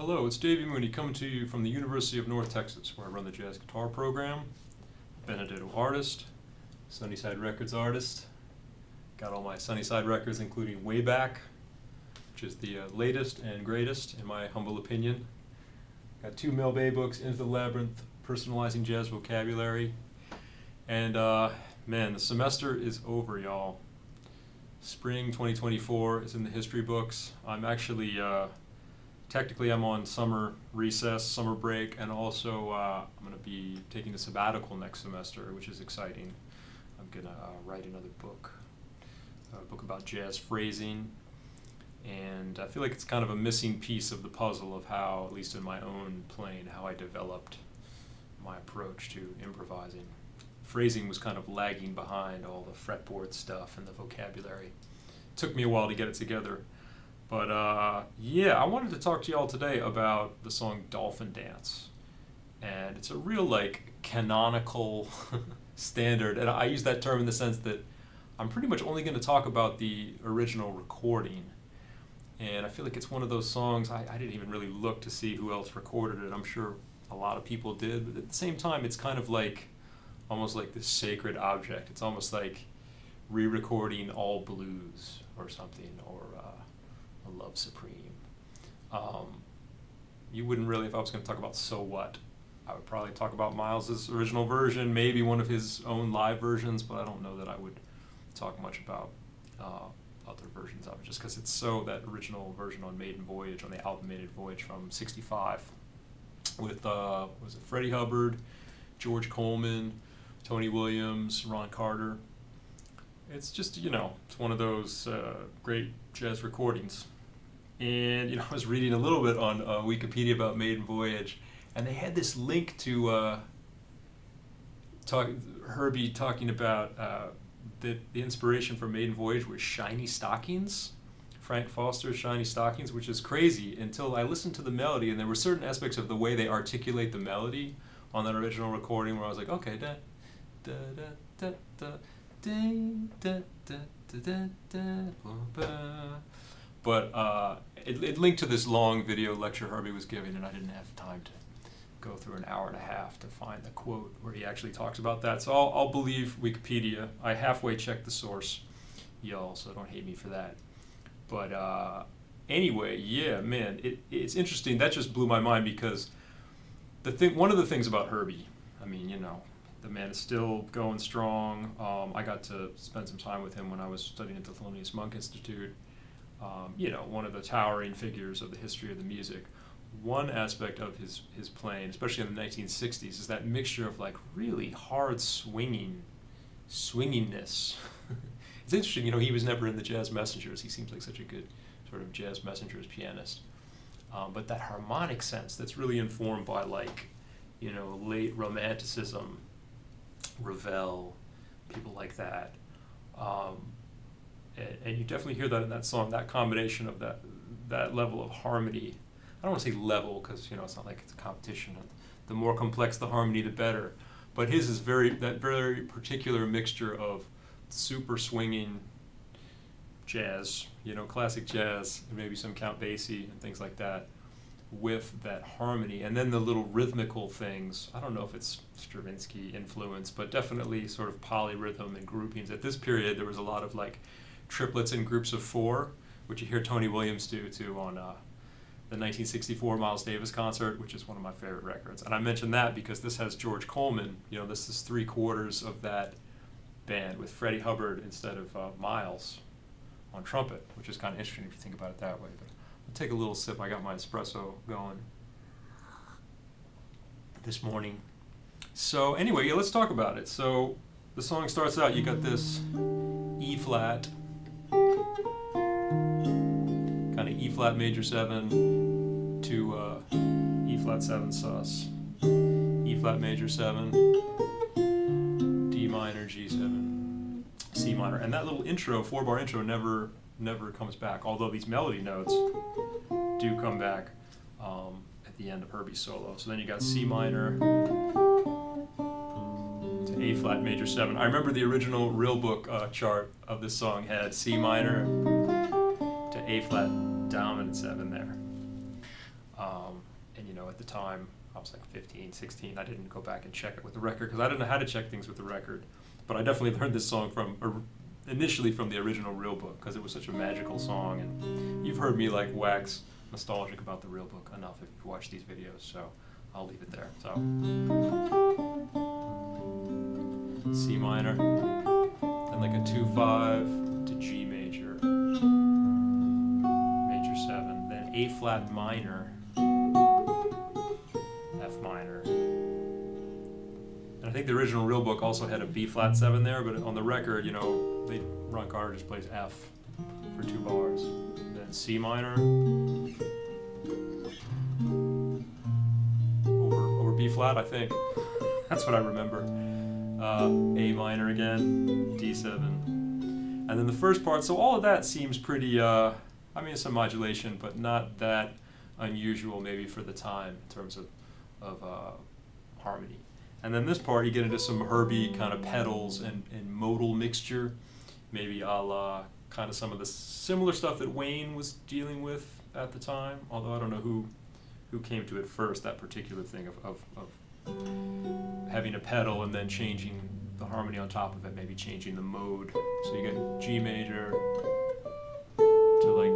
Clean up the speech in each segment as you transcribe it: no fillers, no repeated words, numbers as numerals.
Hello, it's Davey Mooney coming to you from the University of North Texas, where I run the jazz guitar program. Benedetto artist, Sunnyside Records artist. Got all my Sunnyside records, including Way Back, which is the latest and greatest, in my humble opinion. Got 2 Mel Bay books, Into the Labyrinth, Personalizing Jazz Vocabulary. And man, the semester is over, y'all. Spring 2024 is in the history books. I'm actually, technically I'm on summer recess, summer break, and also I'm going to be taking a sabbatical next semester, which is exciting. I'm going to write another book, a book about jazz phrasing, and I feel like it's kind of a missing piece of the puzzle of how, at least in my own playing, how I developed my approach to improvising. Phrasing was kind of lagging behind all the fretboard stuff and the vocabulary. It took me a while to get it together. But yeah, I wanted to talk to y'all today about the song Dolphin Dance. And it's a real like canonical standard. And I use that term in the sense that I'm pretty much only going to talk about the original recording. And I feel like it's one of those songs, I didn't even really look to see who else recorded it. I'm sure a lot of people did. But at the same time, it's kind of like almost like this sacred object. It's almost like re-recording All Blues or something, or A Love Supreme. You wouldn't really, if I was going to talk about So What, I would probably talk about Miles's original version, maybe one of his own live versions, but I don't know that I would talk much about other versions of it, just because it's so, that original version on Maiden Voyage, on the album Maiden Voyage from '65, with, was it Freddie Hubbard, George Coleman, Tony Williams, Ron Carter. It's just, it's one of those great jazz recordings. And, I was reading a little bit on Wikipedia about Maiden Voyage, and they had this link to Herbie talking about the inspiration for Maiden Voyage was Shiny Stockings, Frank Foster's Shiny Stockings, which is crazy until I listened to the melody, and there were certain aspects of the way they articulate the melody on that original recording where I was like, okay, da da da da da da da da. But it linked to this long video lecture Herbie was giving, and I didn't have time to go through an hour and a half to find the quote where he actually talks about that. So I'll believe Wikipedia. I halfway checked the source, y'all, so don't hate me for that. But anyway, yeah, man, it's interesting. That just blew my mind because one of the things about Herbie, I mean, the man is still going strong. I got to spend some time with him when I was studying at the Thelonious Monk Institute. One of the towering figures of the history of the music. One aspect of his playing, especially in the 1960s, is that mixture of like really hard swinginess. It's interesting, he was never in the Jazz Messengers. He seems like such a good sort of Jazz Messengers pianist. But that harmonic sense that's really informed by like, late Romanticism, Ravel, people like that. And you definitely hear that in that song, that combination of that level of harmony. I don't want to say level because, it's not like it's a competition. The more complex the harmony, the better. But his is that very particular mixture of super swinging jazz, classic jazz, and maybe some Count Basie and things like that, with that harmony. And then the little rhythmical things, I don't know if it's Stravinsky influence, but definitely sort of polyrhythm and groupings. At this period, there was a lot of like triplets in groups of 4, which you hear Tony Williams do too on the 1964 Miles Davis concert, which is one of my favorite records. And I mention that because this has George Coleman. This is 3/4 of that band with Freddie Hubbard instead of Miles on trumpet, which is kind of interesting if you think about it that way. But I'll take a little sip. I got my espresso going this morning. So anyway, let's talk about it. So the song starts out, you got this E flat, kind of E flat major 7 to E flat 7 sus, E flat major 7, D minor G7, C minor, and that little intro, 4-bar intro, never comes back. Although these melody notes do come back at the end of Herbie's solo. So then you got C minor to A flat major 7. I remember the original real book chart of this song had C minor to A flat dominant 7 there. And, you know, at the time, I was like 15, 16. I didn't go back and check it with the record because I didn't know how to check things with the record. But I definitely learned this song initially from the original Real Book because it was such a magical song. And you've heard me like wax nostalgic about the Real Book enough if you've watched these videos, so I'll leave it there. So C minor, then like a 2-5 to G major, major 7, then A flat minor, F minor. And I think the original Real Book also had a B flat 7 there, but on the record, you know, Ron Carter just plays F for 2 bars. Then C minor, over B flat, I think. That's what I remember. A minor again, D7. And then the first part, so all of that seems pretty, I mean, it's some modulation, but not that unusual maybe for the time in terms of harmony. And then this part, you get into some Herbie kind of pedals and modal mixture, maybe a la kind of some of the similar stuff that Wayne was dealing with at the time, although I don't know who came to it first, that particular thing of having a pedal and then changing the harmony on top of it, maybe changing the mode. So you get G major to like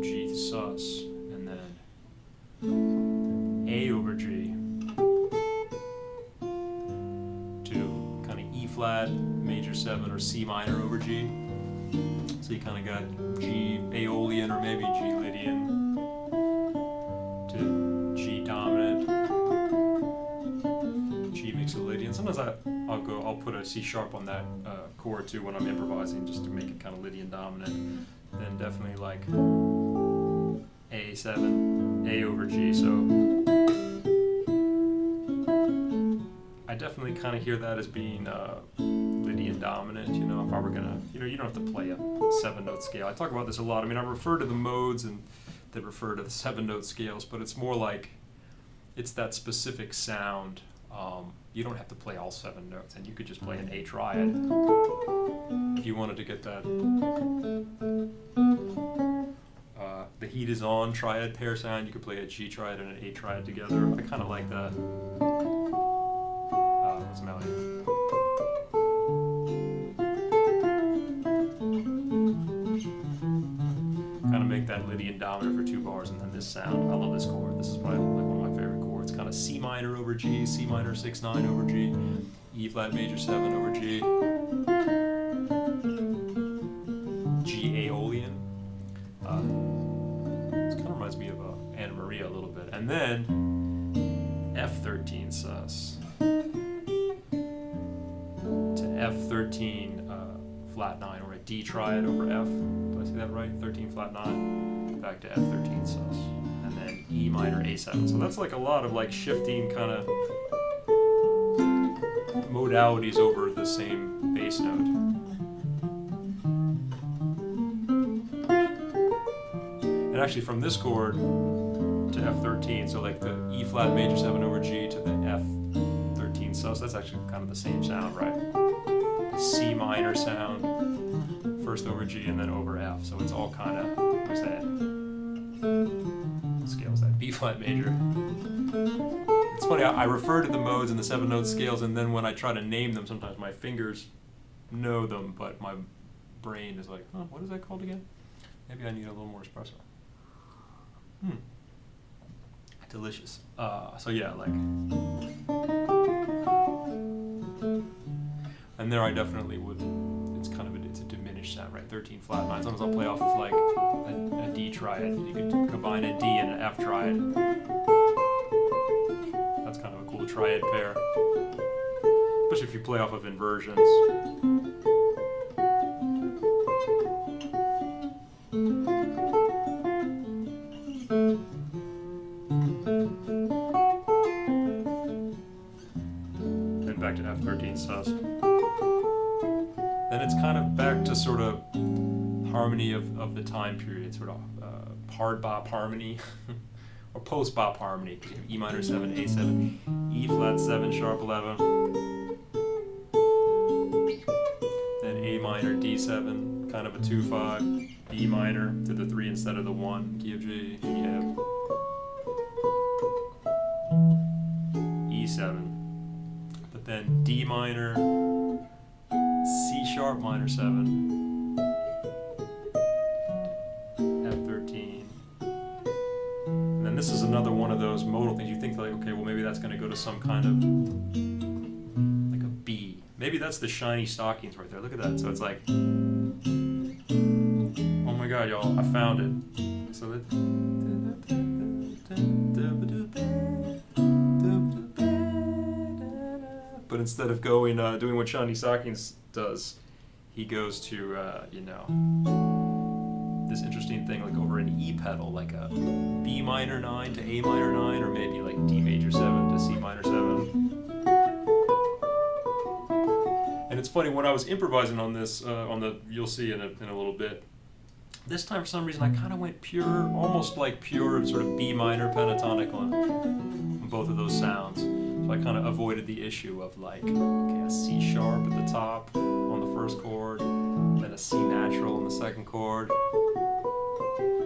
G sus, and then A over G to kind of E flat, major 7, or C minor over G. So you kind of got G Aeolian or maybe G Lydian to G dominant, G Mixolydian. Sometimes I'll put a C sharp on that chord too when I'm improvising, just to make it kind of Lydian dominant. Then definitely like A7, A over G. So I definitely kind of hear that as being Lydian dominant. You know, if I were gonna, you know, you don't have to play a 7-note scale. I talk about this a lot. I mean, I refer to the modes and that refer to the 7-note scales, but it's more like it's that specific sound. You don't have to play all 7 notes, and you could just play an A triad if you wanted to get that. The Heat Is On triad pair sound. You could play a G triad and an A triad together. I kind of like that. What's the melody? Kind of make that Lydian dominant for 2 bars, and then this sound. I love this chord. This is probably like one of my favorite chords. Kind of C minor over G, C minor 6/9 over G, E flat major 7 over G, G Aeolian. This kind of reminds me of Anna Maria a little bit. And then F13 sus to F13 flat 9, or a D triad over F. Did I say that right? 13 flat 9, back to F13 sus, and then E minor A7. So that's like a lot of like shifting kind of modalities over the same bass note. And actually from this chord to F13, so like the E flat major 7 over G to the F13 sus, that's actually kind of the same sound, right? C minor sound, first over G and then over F. So it's all kind of, what's that? What scale is that? B flat major. It's funny, I refer to the modes and the 7-note scales, and then when I try to name them, sometimes my fingers know them, but my brain is like, huh, what is that called again? Maybe I need a little more espresso. Delicious. So yeah, like, and there I definitely would, it's kind of it's a diminished sound, right? 13 flat 9. Sometimes I'll play off of like a D triad. You could combine a D and an F triad. That's kind of a cool triad pair, especially if you play off of inversions. Then back to F13 sus. Then it's kind of back to sort of harmony of the time period, sort of hard bop harmony or post bop harmony. You have E minor 7, A7, E flat 7, sharp 11, then A minor D7, kind of a 2/5, B minor to the 3 instead of the 1, key of G, and you have G7. But then D minor, C sharp minor 7, F13. And then this is another one of those modal things. You think like, okay, well maybe that's going to go to some kind of, like a B. Maybe that's the shiny Stockings right there. Look at that. So it's like, oh my God, y'all, I found it. So that, but instead of going doing what Shiny Stockings does, he goes to you know, this interesting thing like over an E pedal, like a B minor 9 to A minor 9, or maybe like D major 7 to C minor 7. And it's funny, when I was improvising on this, you'll see in a little bit. This time, for some reason, I kind of went pure, almost like pure sort of B minor pentatonic on both of those sounds. So I kind of avoided the issue of like, okay, a C sharp at the top on the first chord, then a C natural on the second chord.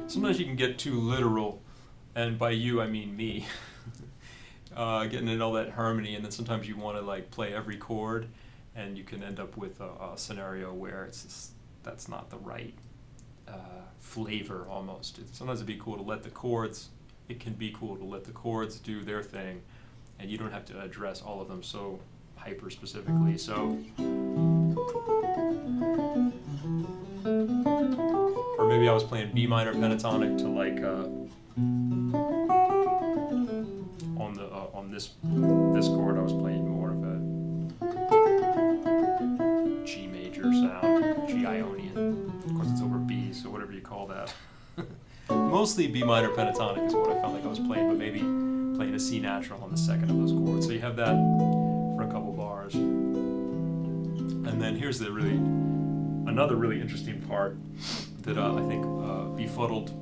Sometimes you can get too literal, and by you I mean me, getting into all that harmony, and then sometimes you want to like play every chord, and you can end up with a scenario where it's just, that's not the right flavor almost. Sometimes it'd be cool to let the chords, it can be cool to let the chords do their thing, and you don't have to address all of them so hyper specifically. So, or maybe I was playing B minor pentatonic to like on this chord I was playing more of a G major sound, G Ionian. Of course, it's over B, so whatever you call that. Mostly B minor pentatonic is what I felt like I was playing, but maybe playing a C natural on the second of those chords. So you have that for a couple bars. And then here's another really interesting part that I think befuddled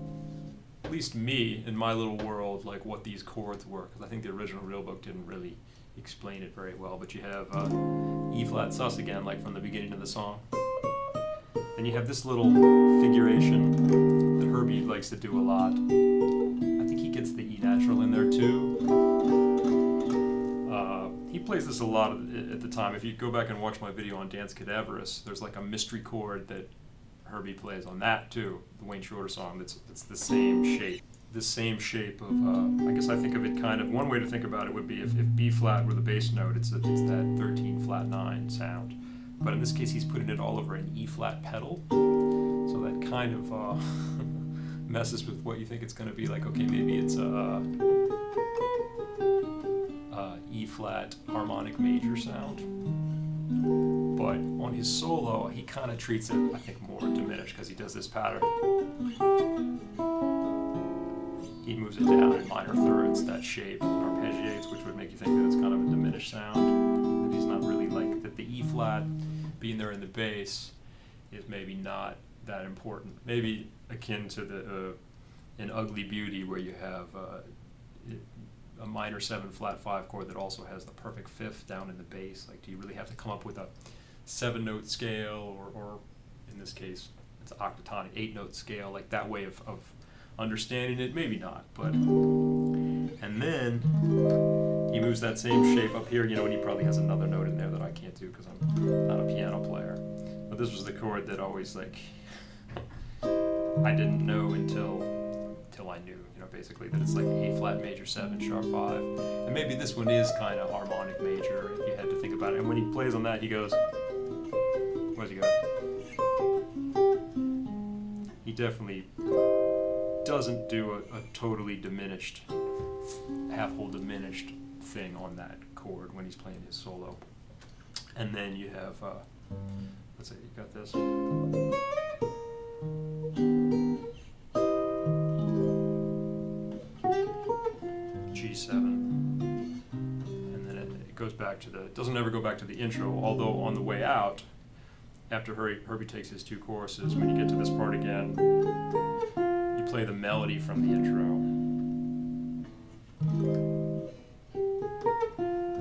at least me in my little world, like what these chords were, because I think the original real book didn't really explain it very well. But you have E flat sus again, like from the beginning of the song. And you have this little figuration that Herbie likes to do a lot. I think he gets the E natural in there too. He plays this a lot at the time. If you go back and watch my video on Dance Cadaverous, there's like a mystery chord that Herbie plays on that too, the Wayne Shorter song. That's the same shape. This same shape of, I guess I think of it kind of, one way to think about it would be if B flat were the bass note, it's that 13 flat 9 sound. But in this case, he's putting it all over an E flat pedal, so that kind of messes with what you think it's going to be like. Okay, maybe it's a E flat harmonic major sound. But on his solo, he kind of treats it, I think, more diminished, because he does this pattern. He moves it down in minor thirds, that shape, and arpeggiates, which would make you think that it's kind of a diminished sound. That he's not really like, that the E flat being there in the bass is maybe not that important. Maybe akin to an Ugly Beauty, where you have a minor 7 flat 5 chord that also has the perfect fifth down in the bass. Like, do you really have to come up with a 7-note scale, or in this case, it's an octatonic 8-note scale, like that way of understanding it? Maybe not, but, and then he moves that same shape up here, you know, and he probably has another note in there that I can't do because I'm not a piano player. But this was the chord that always, like, I didn't know until I knew, you know, basically that it's like A flat major 7 sharp 5. And maybe this one is kind of harmonic major if you had to think about it. And when he plays on that, he goes, what does he go? He definitely doesn't do a totally diminished, half-whole diminished thing on that chord when he's playing his solo. And then you have, let's say you got this. G7. And then it goes back to it doesn't ever go back to the intro, although on the way out, after Herbie takes his 2 choruses, when you get to this part again, you play the melody from the intro.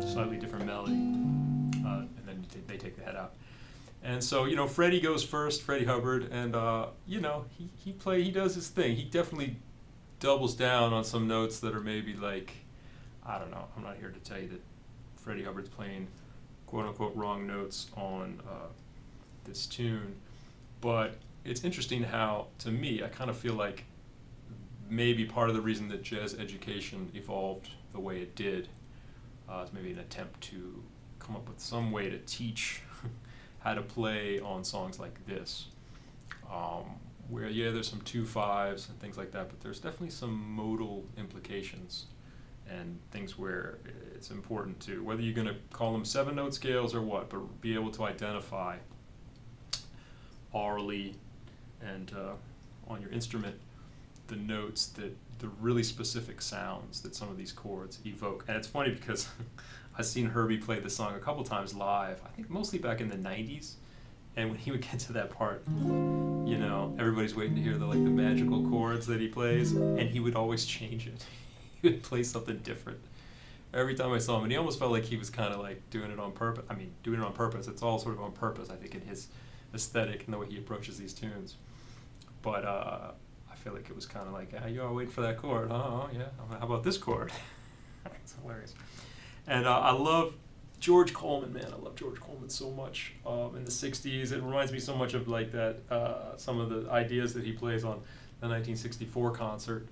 Slightly different melody, and then they take the head out. And so, you know, Freddie goes first, Freddie Hubbard, and you know, he does his thing. He definitely doubles down on some notes that are maybe like, I don't know, I'm not here to tell you that Freddie Hubbard's playing quote-unquote wrong notes on this tune. But it's interesting how, to me, I kind of feel like maybe part of the reason that jazz education evolved the way it did is maybe an attempt to come up with some way to teach how to play on songs like this, where, yeah, there's some 2/5s and things like that, but there's definitely some modal implications and things where it's important to, whether you're going to call them 7-note scales or what, but be able to identify orally and on your instrument the notes, that the really specific sounds that some of these chords evoke. And it's funny because I've seen Herbie play this song a couple times live, I think mostly back in the 90s, and when he would get to that part, you know, everybody's waiting to hear the magical chords that he plays, and he would always change it. He would play something different every time I saw him, and he almost felt like he was kind of like doing it on purpose. I mean, doing it on purpose, it's all sort of on purpose, I think, in his aesthetic and the way he approaches these tunes. But I feel like it was kind of like, you are waiting for that chord. Oh, yeah, how about this chord? It's hilarious. And I love George Coleman, man. I love George Coleman so much. In the 60s, it reminds me so much of like that, some of the ideas that he plays on the 1964 concert.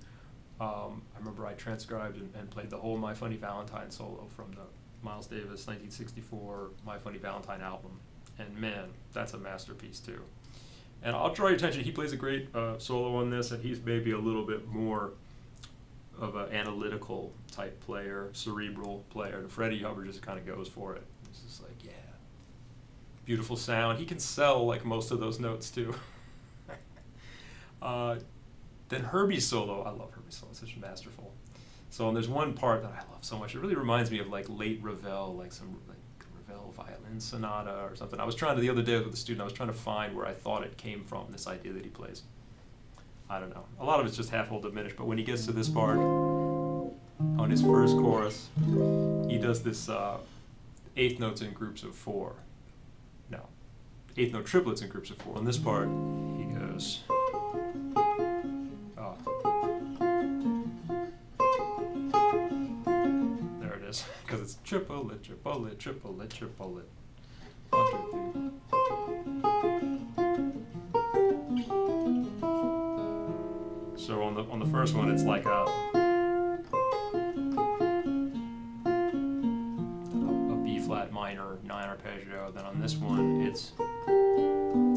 I remember I transcribed and played the whole My Funny Valentine solo from the Miles Davis 1964 My Funny Valentine album. And man, that's a masterpiece too. And I'll draw your attention, he plays a great solo on this, and he's maybe a little bit more of an analytical type player, cerebral player. And Freddie Hubbard just kind of goes for it. It's just like, yeah, beautiful sound. He can sell like most of those notes too. Then Herbie's solo, I love Herbie's solo, it's such masterful. So, and there's one part that I love so much. It really reminds me of like late Ravel, like some like Ravel violin sonata or something. I was trying to, the other day with a student, I was trying to find where I thought it came from, this idea that he plays. I don't know. A lot of it's just half whole diminished, but when he gets to this part, on his first chorus, he does this eighth notes in groups of 4. No, eighth note triplets in groups of 4. On this part, he goes, there it is, because it's triplet, triplet, triplet, triplet. 1, 2, 3. So on the first one, it's like a B flat minor 9 arpeggio. Then on this one, it's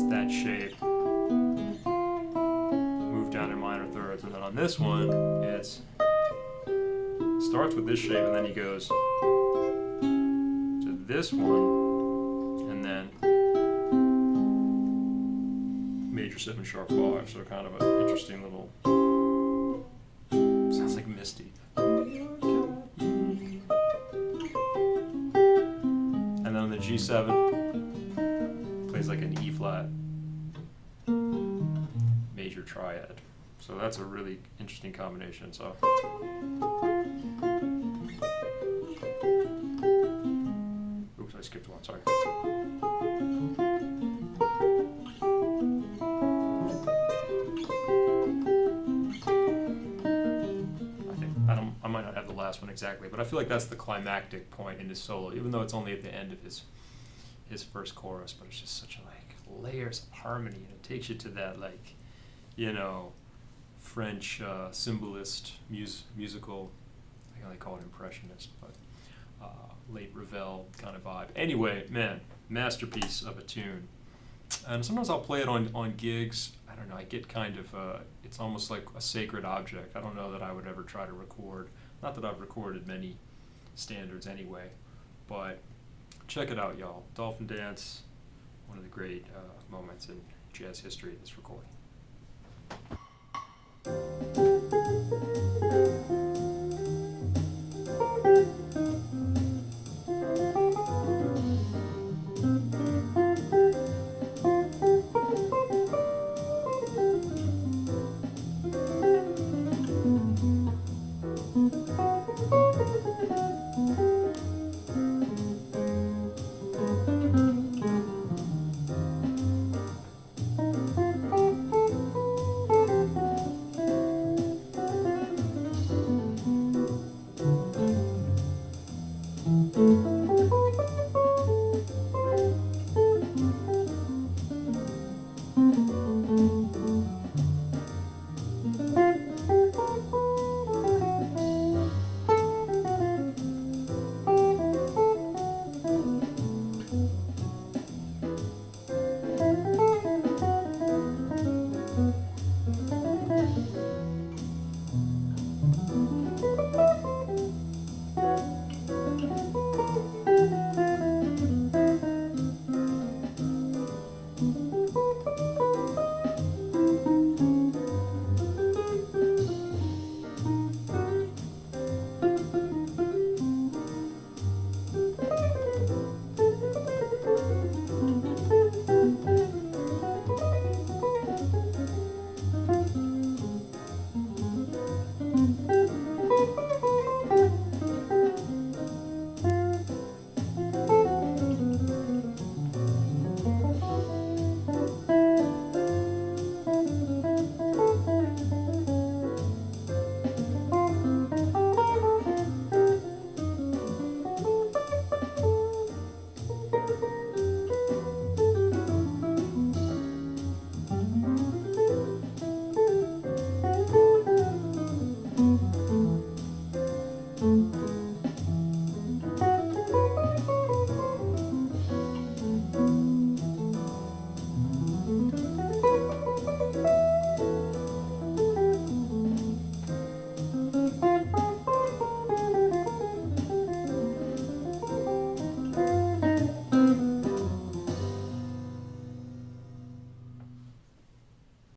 that shape, move down in minor thirds, and then on this one, starts with this shape, and then he goes to this one, and then major 7 sharp 5. So kind of an interesting little. Sounds like Misty. And then on the G7, plays like an E flat major triad. So that's a really interesting combination. So. Oops, I skipped one, sorry. I might not have the last one exactly, but I feel like that's the climactic point in his solo, even though it's only at the end of his first chorus, but it's just such a like layers of harmony, and it takes you to that like, you know, French symbolist musical, I can only call it impressionist, but late Ravel kind of vibe. Anyway, man, masterpiece of a tune. And sometimes I'll play it on gigs. I don't know, I get kind of, it's almost like a sacred object. I don't know that I would ever try to record. Not that I've recorded many standards anyway, but check it out, y'all. Dolphin Dance, one of the great moments in jazz history, this recording.